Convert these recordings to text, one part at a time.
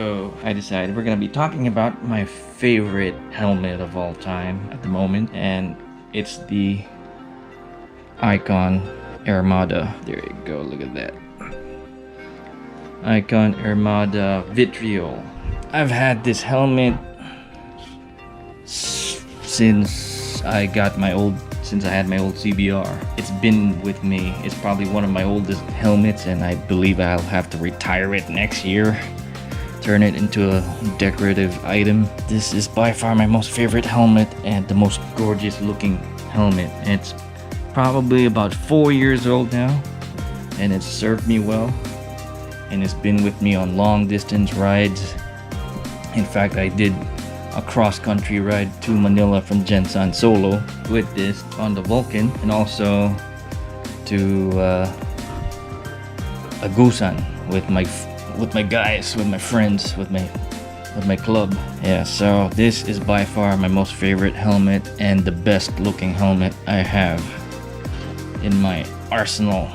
So I decided we're gonna be talking about my favorite helmet of all time at the moment, and it's the Icon Airmada. There you go, look at that. Icon Airmada Vitriol. I've had this helmet since I had my old CBR. It's been with me. It's probably one of my oldest helmets, and I believe I'll have to retire it next year, turn it into a decorative item. This is by far my most favorite helmet and the most gorgeous looking helmet. It's probably about 4 years old now, and it's served me well, and it's been with me on long distance rides. In fact, I did a cross-country ride to Manila from Jensan solo with this on the Vulcan, and also to Agusan with my guys, with my friends, with my club. Yeah, so this is by far my most favorite helmet and the best looking helmet I have in my arsenal.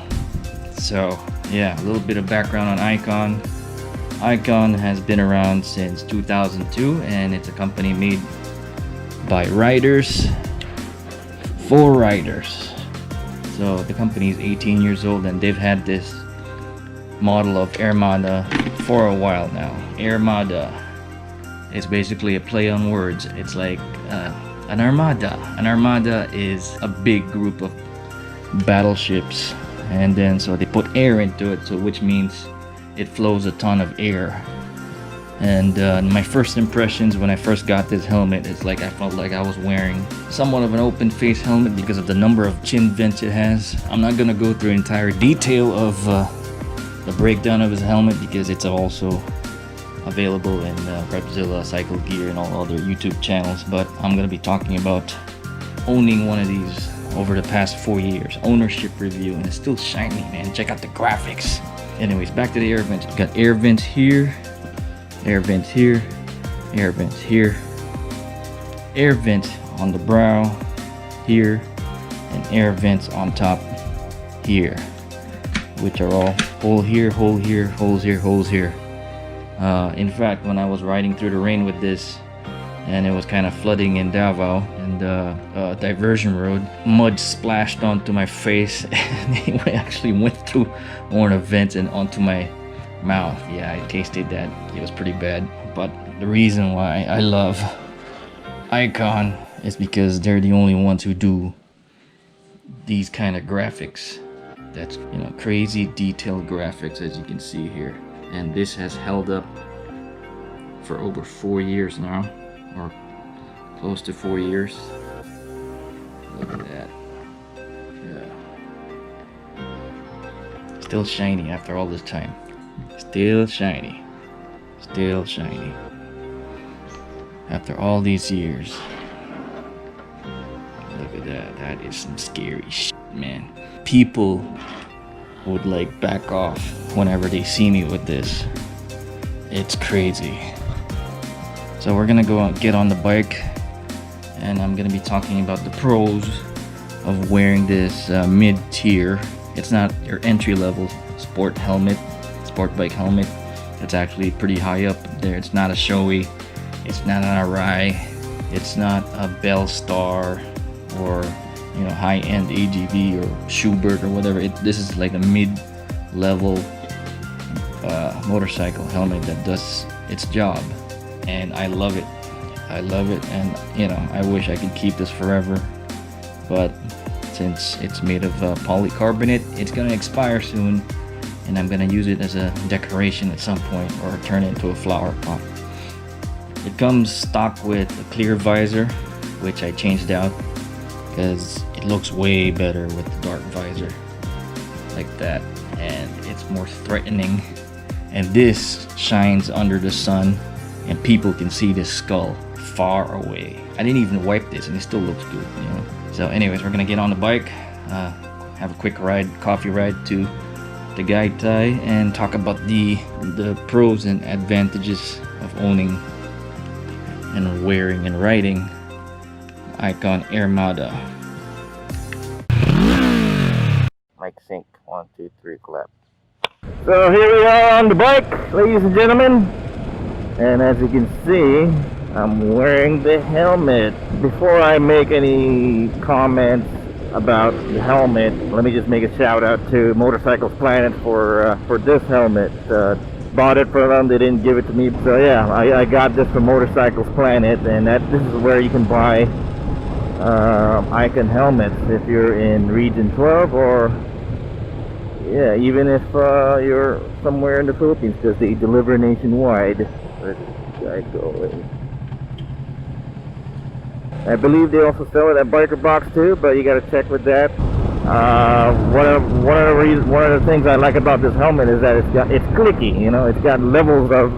So yeah, a little bit of background on Icon. Icon has been around since 2002, and it's a company made by riders for riders. So the company is 18 years old, and they've had this model of Airmada for a while now. Airmada is basically a play on words. It's like an armada. An armada is a big group of battleships, and then so they put air into it, so which means it flows a ton of air. And my first impressions when I first got this helmet, it's like I felt like I was wearing somewhat of an open face helmet because of the number of chin vents it has. I'm not gonna go through entire detail of the breakdown of his helmet because it's also available in Repzilla, Cycle Gear, and all other YouTube channels, but I'm gonna be talking about owning one of these over the past 4 years. Ownership review, and it's still shiny, man. Check out the graphics. Anyways, back to the air vents. We've got air vents here, air vents here, air vents here, air vents on the brow here, and air vents on top here, which are all hole here, hole here, holes here, holes here. In fact, when I was riding through the rain with this, and it was kind of flooding in Davao, and diversion road, mud splashed onto my face, and it actually went through one of the vents and onto my mouth. Yeah, I tasted that. It was pretty bad. But the reason why I love Icon is because they're the only ones who do these kind of graphics. That's, you know, crazy detailed graphics, as you can see here. And this has held up for over 4 years now, or close to 4 years. Look at that. Yeah. Still shiny after all this time. Still shiny. Still shiny. After all these years. Look at that. That is some scary shit, man. People would like back off whenever they see me with this. It's crazy. So we're gonna go get on the bike, and I'm gonna be talking about the pros of wearing this mid-tier. It's not your entry-level sport bike helmet. It's actually pretty high up there. It's not a Shoei, it's not an Arai, it's not a Bellstar, or, you know, high-end AGV or Schubert or whatever. This is like a mid-level motorcycle helmet that does its job, and I love it. I love it, and you know, I wish I could keep this forever, but since it's made of polycarbonate, it's gonna expire soon, and I'm gonna use it as a decoration at some point, or turn it into a flower pot. It comes stock with a clear visor, which I changed out because it looks way better with the dark visor like that, and it's more threatening, and this shines under the sun and people can see this skull far away. I didn't even wipe this and it still looks good, you know. So anyways, we're gonna get on the bike, have a quick ride, coffee ride to the Gaitai, and talk about the pros and advantages of owning and wearing and riding Icon Airmada. Mic sync, 1, 2, 3, clap. So here we are on the bike, ladies and gentlemen. And as you can see, I'm wearing the helmet. Before I make any comments about the helmet, let me just make a shout out to Motorcycles Planet for this helmet. Bought it for them, they didn't give it to me. So yeah, I got this from Motorcycles Planet, and this is where you can buy Icon helmets if you're in Region 12, or yeah, even if you're somewhere in the Philippines, because they deliver nationwide. Where's this guy going? I believe they also sell it at Biker Box too, but you got to check with that. One of the things I like about this helmet is that it's clicky. You know, it's got levels of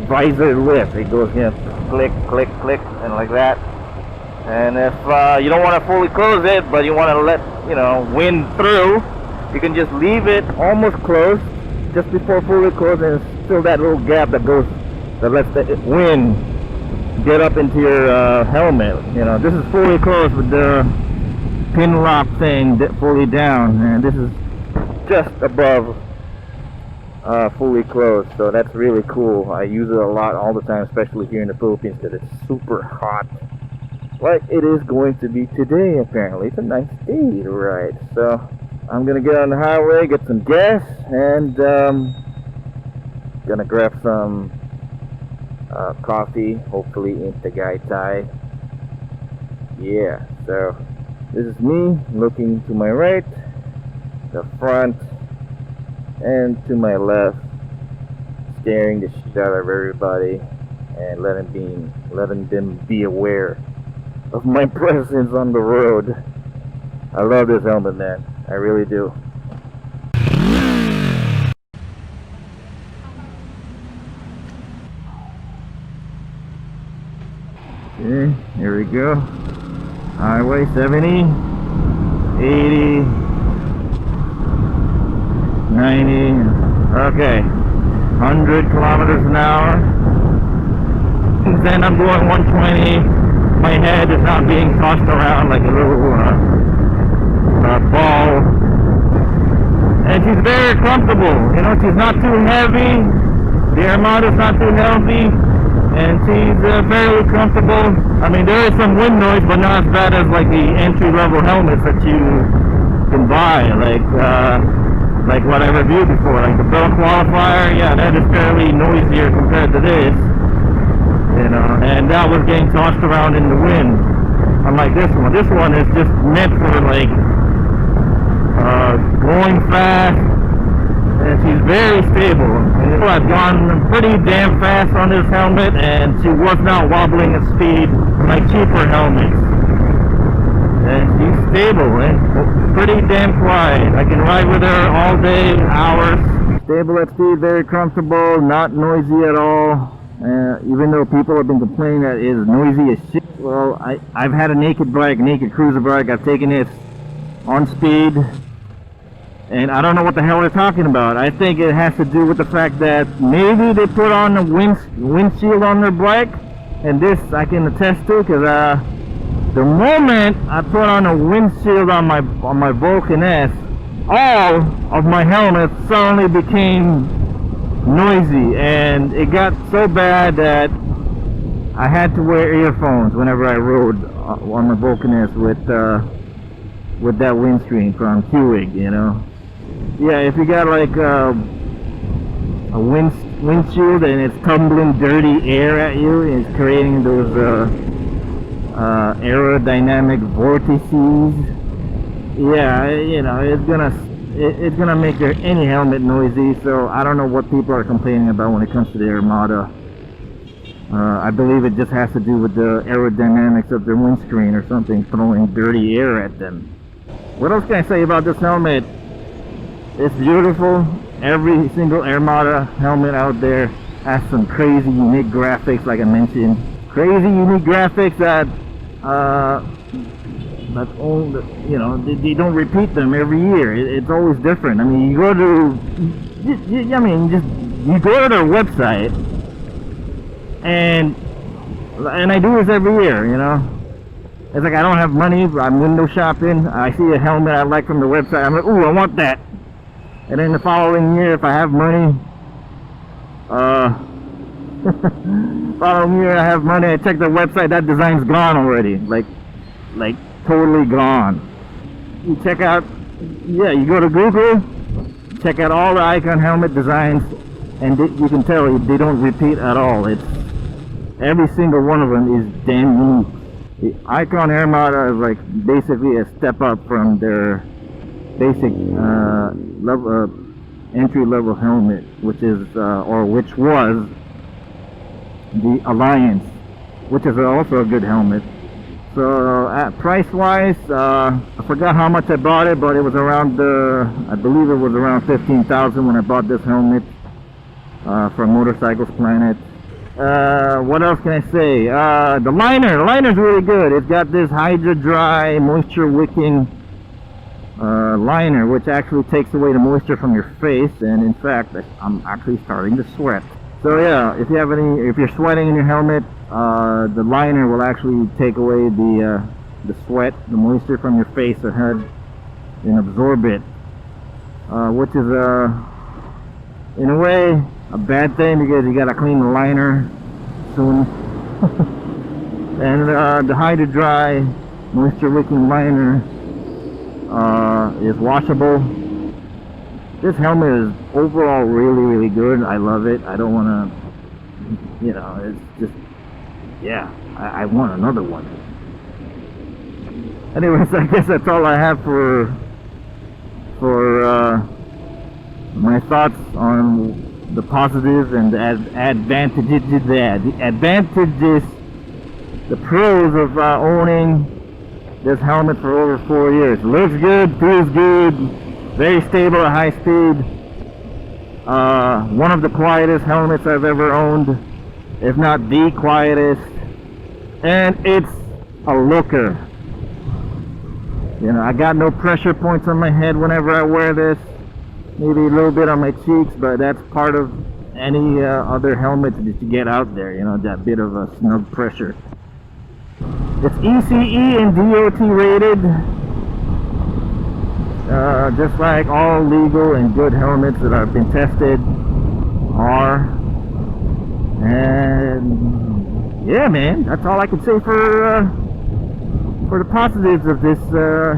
visor lift. It goes, you know, click, click, click, and like that. And if you don't want to fully close it, but you want to let, you know, wind through, you can just leave it almost closed, just before fully closed, and still that little gap that lets the wind get up into your helmet. You know, this is fully closed with the pin lock thing fully down, and this is just above fully closed. So that's really cool. I use it a lot all the time, especially here in the Philippines, because it's super hot, like it is going to be today. Apparently it's a nice day to ride. So I'm gonna get on the highway, get some gas, and gonna grab some coffee, hopefully in Tagaytay. Yeah, so this is me looking to my right, the front, and to my left, scaring the shit out of everybody and letting them be aware of my presence on the road. I love this helmet, man. I really do. Okay, here we go. Highway 70, 80, 90, okay, 100 kilometers an hour. Then I'm going 120. My head is not being tossed around like a little ball. And she's very comfortable. You know, she's not too heavy. The Armada's not too heavy. And she's fairly comfortable. I mean, there is some wind noise, but not as bad as like the entry-level helmets that you can buy, like what I reviewed before, like the Bell Qualifier. Yeah, that is fairly noisier compared to this, you know. And that was getting tossed around in the wind, unlike this one. This one is just meant for like going fast. And she's very stable. And I've gone pretty damn fast on this helmet, and she was not wobbling at speed like cheaper helmets. And she's stable and pretty damn quiet. I can ride with her all day, hours. Stable at speed, very comfortable, not noisy at all. Even though people have been complaining that it is noisy as shit. Well, I've had a naked cruiser bike. I've taken it on speed, and I don't know what the hell they're talking about. I think it has to do with the fact that maybe they put on a windshield on their bike, and this I can attest to, because the moment I put on a windshield on my Vulcan S, all of my helmets suddenly became noisy, and it got so bad that I had to wear earphones whenever I rode on my Vulcan S with that windscreen from Keurig, you know. Yeah, if you got like a windshield and it's tumbling dirty air at you, and it's creating those aerodynamic vortices, yeah, you know, it's gonna make any helmet noisy. So I don't know what people are complaining about when it comes to the Armada. I believe it just has to do with the aerodynamics of their windscreen or something, throwing dirty air at them. What else can I say about this helmet? It's beautiful. Every single Armada helmet out there has some crazy unique graphics, like I mentioned. Crazy unique graphics that only, you know, they don't repeat them every year. It's always different. I mean, you go to their website, and I do this every year, you know. It's like I don't have money, I'm window shopping, I see a helmet I like from the website, I'm like, ooh, I want that. And then the following year, if I have money, Follow me, I have money. I checked their website. That design's gone already. Like totally gone. You check out, yeah, you go to Google, check out all the Icon helmet designs, and you can tell they don't repeat at all. It's every single one of them is damn unique. The Icon Airmada is like basically a step up from their basic level, entry-level helmet, which is which was the Alliance, which is also a good helmet. So price-wise, I forgot how much I bought it, but it was around I believe it was around 15,000 when I bought this helmet from Motorcycles Planet. What else can I say? The liner's really good. It's got this Hydra Dry moisture wicking liner, which actually takes away the moisture from your face, and in fact I'm actually starting to sweat. So yeah, if you're sweating in your helmet, the liner will actually take away the sweat, the moisture from your face or head, and absorb it, which is in a way a bad thing because you gotta clean the liner soon. And the Hydra Dry moisture wicking liner is washable. This helmet is overall really good. I love it. I don't want to, it's just, yeah, I want another one. Anyways, I guess that's all I have for my thoughts on the positives and the advantages, the pros of owning this helmet for over 4 years. Looks good, feels good, very stable at high speed. One of the quietest helmets I've ever owned, if not the quietest. And it's a looker. I got no pressure points on my head whenever I wear this. Maybe a little bit on my cheeks, but that's part of any other helmet that you get out there, that bit of a snug pressure. It's ECE and DOT rated, just like all legal and good helmets that have been tested are. And yeah, man, that's all I can say for the positives of this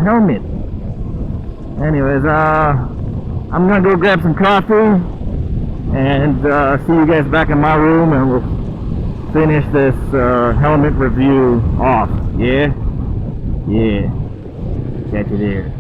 helmet. Anyways, I'm gonna go grab some coffee and see you guys back in my room, and we'll finish this helmet review off. Yeah? Catch you there.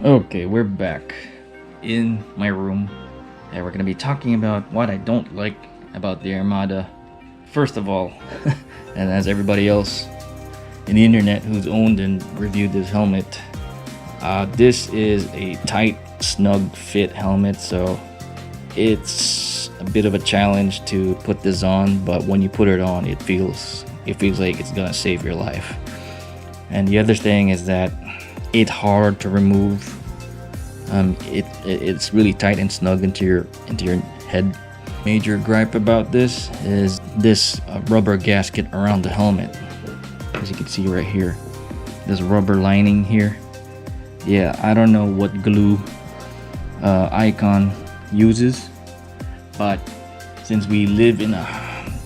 Okay, we're back in my room, and we're gonna be talking about what I don't like about the Armada. First of all, and as everybody else in the internet who's owned and reviewed this helmet, this is a tight, snug fit helmet, so it's a bit of a challenge to put this on, but when you put it on, it feels like it's gonna save your life. And the other thing is that it's hard to remove. It's really tight and snug into your head. Major gripe about this is this rubber gasket around the helmet. As you can see right here, this rubber lining here. Yeah, I don't know what glue Icon uses, but since we live in a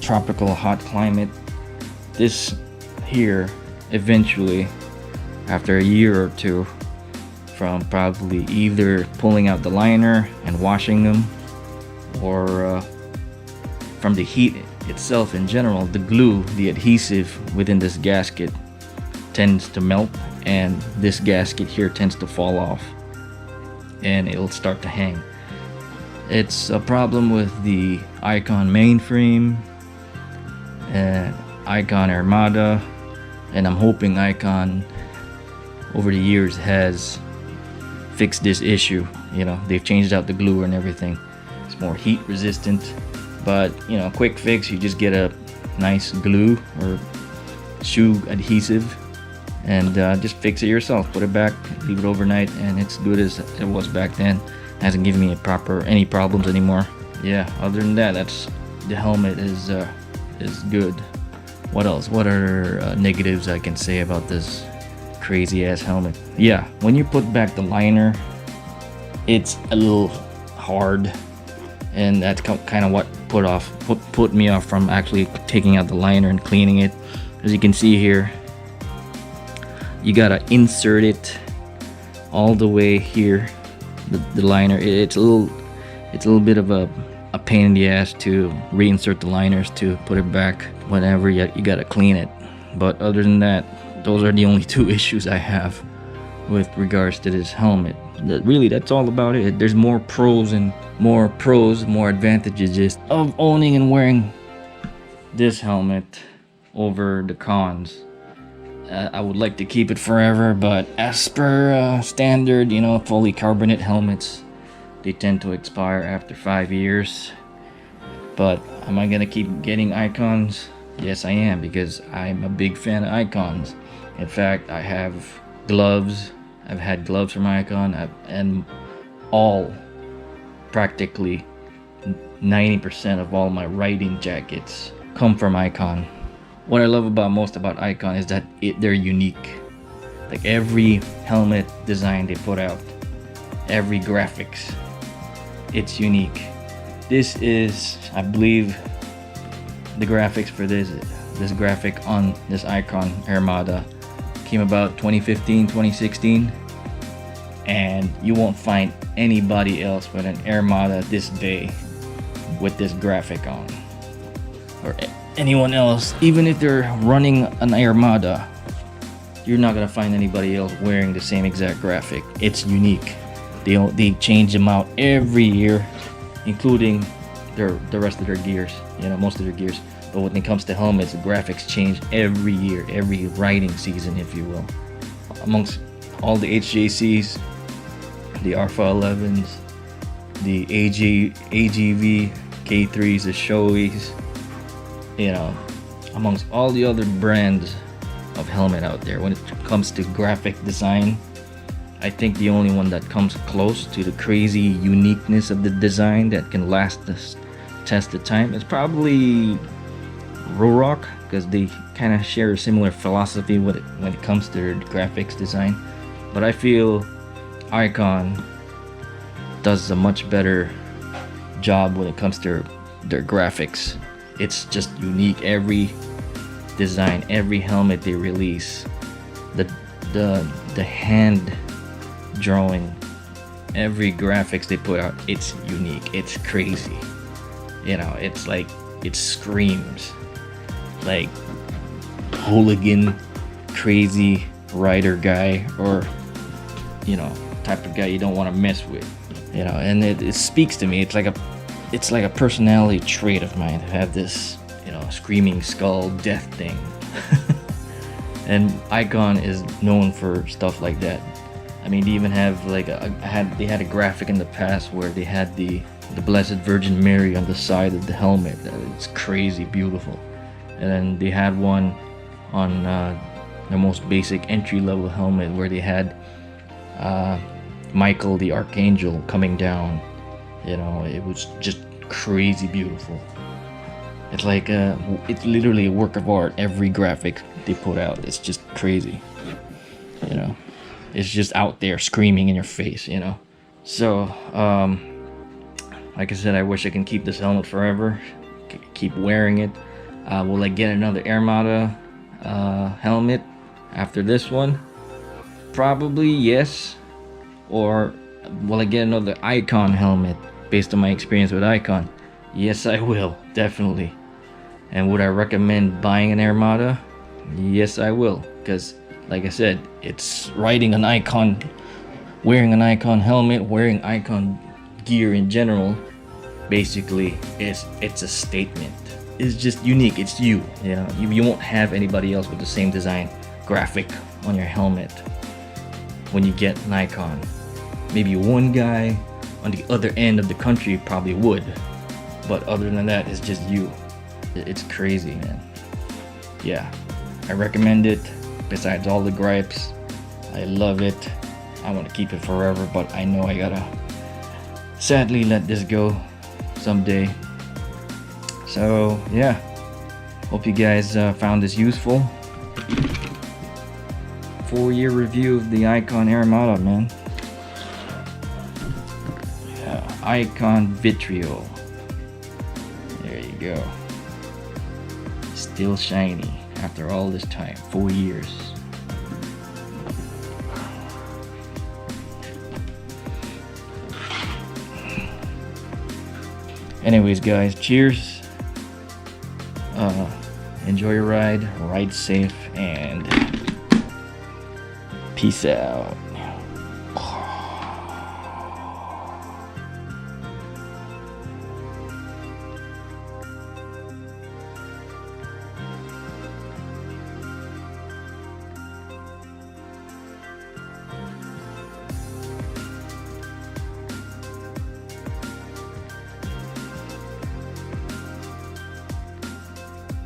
tropical hot climate, this here eventually, after a year or two, from probably either pulling out the liner and washing them, or from the heat itself in general, the glue, the adhesive within this gasket tends to melt, and this gasket here tends to fall off and it'll start to hang. It's a problem with the Icon mainframe and Icon Airmada, and I'm hoping Icon over the years has fixed this issue. They've changed out the glue and everything. It's more heat resistant, but quick fix, you just get a nice glue or shoe adhesive and just fix it yourself. Put it back, leave it overnight, and it's good as it was back then. Hasn't given me any problems anymore. Yeah, other than that, the helmet is good. What else? What are negatives I can say about this crazy ass helmet? Yeah, when you put back the liner, it's a little hard, and that's kind of what put me off from actually taking out the liner and cleaning it. As you can see here, you gotta insert it all the way here. The liner, it's a little bit of a pain in the ass to reinsert the liners to put it back. Whenever you gotta clean it. But other than that, those are the only two issues I have with regards to this helmet. Really, that's all about it. There's more pros, more advantages of owning and wearing this helmet over the cons. I would like to keep it forever, but as per standard, you know, polycarbonate helmets, they tend to expire after 5 years. But am I gonna keep getting Icons? Yes, I am, because I'm a big fan of Icons. In fact, I have gloves. I've had gloves from Icon, and practically 90% of all my riding jackets come from Icon. What I love most about Icon is that they're unique. Like every helmet design they put out, every graphics, it's unique. This is, I believe, the graphics for this graphic on this Icon Airmada came about 2015, 2016, and you won't find anybody else with an Airmada this day with this graphic on, or anyone else. Even if they're running an Armada, you're not gonna find anybody else wearing the same exact graphic. It's unique. They change them out every year, including the rest of their gears, you know, most of their gears. But when it comes to helmets, the graphics change every year, every riding season, if you will. Amongst all the HJCs, the Alpha 11s, the AGV K3s, the Shoeis, you know, amongst all the other brands of helmet out there, when it comes to graphic design, I think the only one that comes close to the crazy uniqueness of the design that can last the test of time is probably Rock, because they kind of share a similar philosophy when it comes to their graphics design. But I feel Icon does a much better job when it comes to their graphics. It's just unique. Every design, every helmet they release, the hand drawing, every graphics they put out, it's unique. It's crazy. You know, it's like, it screams like hooligan, crazy rider guy, or, you know, type of guy you don't want to mess with, you know. And it speaks to me. It's like a personality trait of mine to have this, you know, screaming skull death thing. And Icon is known for stuff like that. I mean, they even have like they had a graphic in the past where they had the Blessed Virgin Mary on the side of the helmet. It's crazy beautiful. And then they had one on the most basic entry-level helmet where they had Michael the Archangel coming down. You know, it was just crazy beautiful. It's like it's literally a work of art. Every graphic they put out, it's just crazy. You know, it's just out there screaming in your face. You know, so like I said, I wish I can keep this helmet forever. Keep wearing it. Will I get another Armada helmet after this one? Probably yes. Or will I get another Icon helmet based on my experience with Icon? Yes, I will, definitely. And would I recommend buying an Armada? Yes, I will, because like I said, it's riding an Icon, wearing an Icon helmet, wearing Icon gear in general. Basically, it's a statement. It's just unique. It's you. You know, you won't have anybody else with the same design graphic on your helmet when you get an Icon. Maybe one guy on the other end of the country probably would, but other than that, it's just you. It's crazy, man. Yeah, I recommend it. besides all the gripes. I love it. I want to keep it forever, but I know I gotta sadly let this go someday. So yeah, hope you guys found this useful. 4-year review of the Icon Airmada, man. Yeah, Icon Vitriol. There you go. Still shiny after all this time, 4 years. Anyways, guys, cheers. Enjoy your ride safe, and peace out.